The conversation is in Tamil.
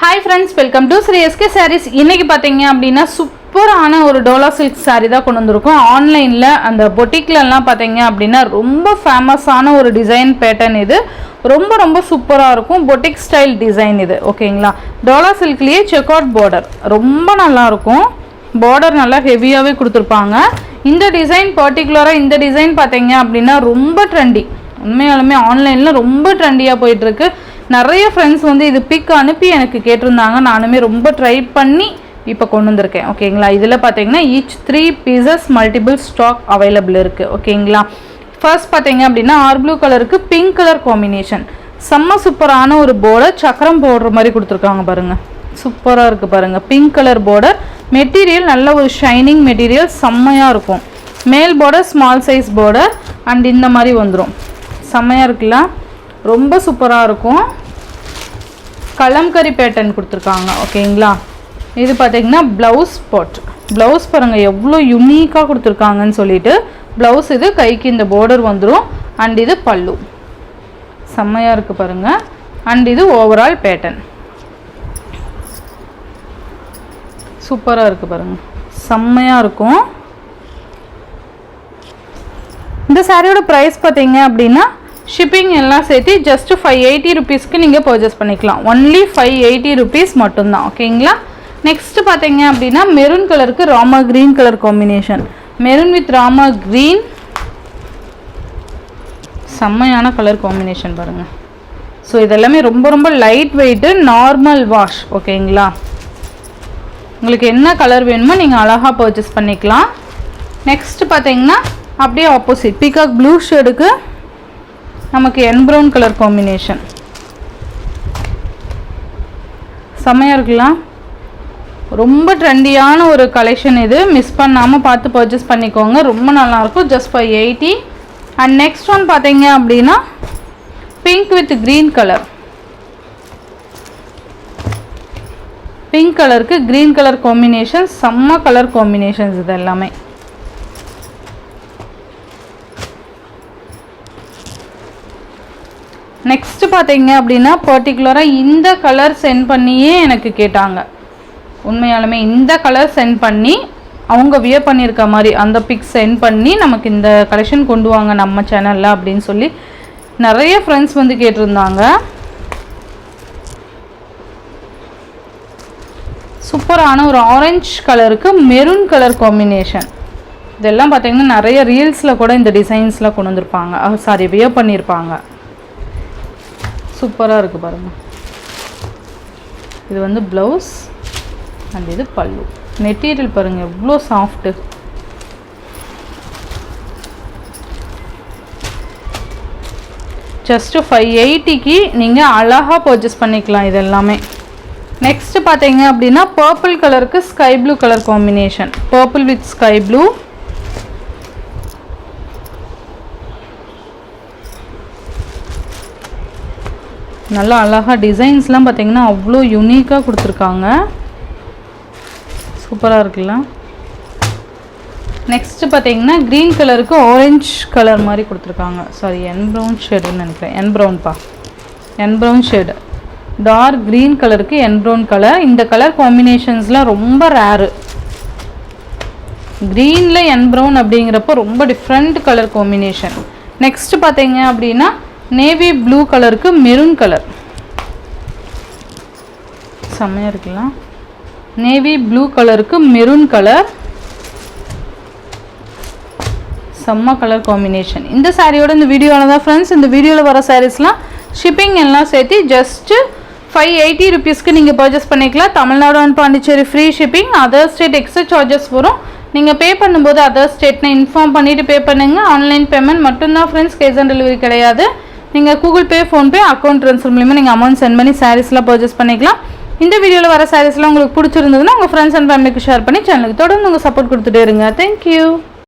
Hi friends, welcome to Sri SK Sarees. இன்னைக்கு பாத்தீங்க அப்படினா சூப்பரான ஒரு டோலா சில்க் saree தான் கொண்டு வந்திருக்கோம். ஆன்லைன்ல அந்த பொட்டிக்ல எல்லாம் பாத்தீங்க அப்படினா ரொம்ப ஃபேமஸான ஒரு டிசைன் பேட்டர்ன் இது. ரொம்ப சூப்பரா இருக்கும். பொட்டிக் ஸ்டைல் டிசைன் இது. ஓகேங்களா? டோலா சில்க்லயே செக் அவுட் border. ரொம்ப நல்லா இருக்கும். border நல்லா ஹெவியாவே கொடுத்திருப்பாங்க. இந்த டிசைன் பர்టిక్యులரா இந்த டிசைன் பாத்தீங்க அப்படினா ரொம்ப ட்ரெண்டி. உண்மையாலுமே ஆன்லைன்ல ரொம்ப ட்ரெண்டியா போயிட்டு இருக்கு. நிறைய फ्रेंड्स வந்து இது பிக் அனுப்பி எனக்கு கேட்டிருந்தாங்க. நானுமே ரொம்ப ட்ரை பண்ணி இப்போ கொண்டு வந்திருக்கேன். ஓகேங்களா? இதில் பார்த்தீங்கன்னா each 3 pieces multiple stock available இருக்கு. ஓகேங்களா? ஃபர்ஸ்ட் பார்த்தீங்க அப்படின்னா ஆர் ப்ளூ கலருக்கு பிங்க் கலர் காம்பினேஷன். செம்ம சூப்பரான ஒரு border சக்கரம் போடுற மாதிரி கொடுத்துருக்காங்க பாருங்க. சூப்பராக இருக்குது பாருங்க. பிங்க் கலர் border மெட்டீரியல் நல்ல ஒரு ஷைனிங் மெட்டீரியல் செம்மையாக இருக்கும். மேல் border small size border and இந்த மாதிரி வந்துடும். செம்மையாக இருக்குல்ல? ரொம்ப சூப்பராக இருக்கும். கலம்கரி பேட்டர்ன் கொடுத்துருக்காங்க. ஓகேங்களா? இது பார்த்தீங்கன்னா ப்ளவுஸ் பாட். ப்ளவுஸ் பாருங்கள் எவ்வளோ யூனிக்காக கொடுத்துருக்காங்கன்னு சொல்லிட்டு ப்ளவுஸ் இது கைக்கு இந்த border வந்துடும். அண்ட் இது பல்லு செம்மையாக இருக்குது பாருங்கள். அண்ட் இது ஓவரால் பேட்டர்ன் சூப்பராக இருக்குது பாருங்கள். செம்மையாக இருக்கும். இந்த சாரியோட ப்ரைஸ் பார்த்தீங்க அப்படின்னா ஷிப்பிங் எல்லாம் சேர்த்து ஜஸ்ட் 580 ருபீஸ்க்கு நீங்கள் பர்ச்சேஸ் பண்ணிக்கலாம். ஒன்லி 580 ருபீஸ் மட்டும்தான். ஓகேங்களா? நெக்ஸ்ட் பார்த்தீங்க அப்படின்னா மெரூன் கலருக்கு Rama green colour combination. Maroon with Rama green செம்மையான கலர் காம்பினேஷன் பாருங்கள். ஸோ இதெல்லாமே ரொம்ப லைட் வெயிட்டு நார்மல் வாஷ். ஓகேங்களா? உங்களுக்கு என்ன கலர் வேணுமோ நீங்கள் அழகாக பர்ச்சேஸ் பண்ணிக்கலாம். நெக்ஸ்ட் பார்த்தீங்கன்னா அப்படியே ஆப்போசிட் பீகாக் ப்ளூ ஷேடுக்கு நமக்கு என் ப்ரௌன் கலர் காம்பினேஷன் செம்மையாக இருக்கலாம். ரொம்ப ட்ரெண்டியான ஒரு கலெக்ஷன் இது. மிஸ் பண்ணாமல் பார்த்து பர்ச்சேஸ் பண்ணிக்கோங்க. ரொம்ப நல்லாயிருக்கும். ஜஸ்ட் 580. அண்ட் நெக்ஸ்ட் ஒன் பார்த்தீங்க அப்படின்னா pink with green colour. Pink கலருக்கு க்ரீன் கலர் காம்பினேஷன் செம்ம கலர் காம்பினேஷன்ஸ் இது எல்லாமே. நெக்ஸ்ட் பார்த்தீங்க அப்படின்னா பர்டிகுலராக இந்த கலர் சென்ட் பண்ணியே எனக்கு கேட்டாங்க. உண்மையாலுமே இந்த கலர் சென்ட் பண்ணி அவங்க வியர் பண்ணியிருக்க மாதிரி அந்த பிக் சென்ட் பண்ணி நமக்கு இந்த கலெக்ஷன் கொண்டு வாங்க நம்ம சேனலில் அப்படின்னு சொல்லி நிறைய ஃப்ரெண்ட்ஸ் வந்து கேட்டிருந்தாங்க. சூப்பரான ஒரு ஆரஞ்சு கலருக்கு மெரூன் கலர் காம்பினேஷன். இதெல்லாம் பார்த்தீங்கன்னா நிறைய ரீல்ஸில் கூட இந்த டிசைன்ஸ்லாம் கொண்டு வந்திருப்பாங்க. சாரி வியர் பண்ணியிருப்பாங்க. சூப்பராக இருக்குது பாருங்கள். இது வந்து ப்ளவுஸ் அண்ட் இது பல்லு. மெட்டீரியல் பாருங்கள் எவ்வளோ சாஃப்ட்டு. ஜஸ்ட்டு 580க்கு நீங்கள் அழகாக பர்ச்சேஸ் பண்ணிக்கலாம் இது எல்லாமே. நெக்ஸ்ட்டு பார்த்தீங்க அப்படின்னா பர்பிள் கலருக்கு sky blue colour combination. Purple with sky blue நல்லா அழகாக டிசைன்ஸ்லாம் பார்த்தீங்கன்னா அவ்வளோ யூனிக்காக கொடுத்துருக்காங்க. சூப்பராக இருக்குல்ல? நெக்ஸ்ட்டு பார்த்தீங்கன்னா க்ரீன் கலருக்கு ஆரஞ்ச் கலர் மாதிரி கொடுத்துருக்காங்க. சாரி என் ப்ரௌன் ஷேடுன்னு நினைக்கிறேன். என் ப்ரௌன்ப்பா என் ப்ரௌன் ஷேடு. டார்க் க்ரீன் கலருக்கு என் ப்ரௌன் கலர். இந்த கலர் காம்பினேஷன்ஸ்லாம் ரொம்ப ரேரு. க்ரீனில் என் ப்ரௌன் அப்படிங்கிறப்போ ரொம்ப டிஃப்ரெண்ட் கலர் காம்பினேஷன். நெக்ஸ்ட்டு பார்த்தீங்க அப்படின்னா நேவி ப்ளூ கலருக்கு மெரூன் கலர் செம்மையாக இருக்கலாம். நேவி ப்ளூ கலருக்கு மெரூன் கலர் செம்ம கலர் காம்பினேஷன். இந்த சாரியோட இந்த வீடியோவில் தான் ஃப்ரெண்ட்ஸ். இந்த வீடியோவில் வர சாரீஸ்லாம் ஷிப்பிங் எல்லாம் சேர்த்து ஜஸ்ட்டு 580 ருபீஸ்க்கு நீங்கள் பர்ச்சேஸ் பண்ணிக்கலாம். Tamil Nadu and Pondicherry free shipping. Other state extra charges வரும். நீங்கள் பே பண்ணும்போது அதர் ஸ்டேட்னு இன்ஃபார்ம் பண்ணிவிட்டு பே பண்ணுங்கள். ஆன்லைன் பேமெண்ட் மட்டும்தான் ஃப்ரெண்ட்ஸ். கேஷ் ஆன் டெலிவரி கிடையாது. நீங்கள் Google Pay PhonePe account transfer மூலிமா நீங்கள் அமௌண்ட் சென்ட் பண்ணி சாரீஸ்லாம் பர்ச்சேஸ் பண்ணிக்கலாம். இந்த வீடியோவில் வர சாரீஸ்லாம் உங்களுக்கு பிடிச்சிருந்ததுன்னா உங்கள் ஃப்ரெண்ட்ஸ் அண்ட் ஃபேமிலிக்கு ஷேர் பண்ணி சேனலுக்கு தொடர்ந்து உங்கள் சப்போர்ட் கொடுத்துட்டே இருங்க. தேங்க்யூ.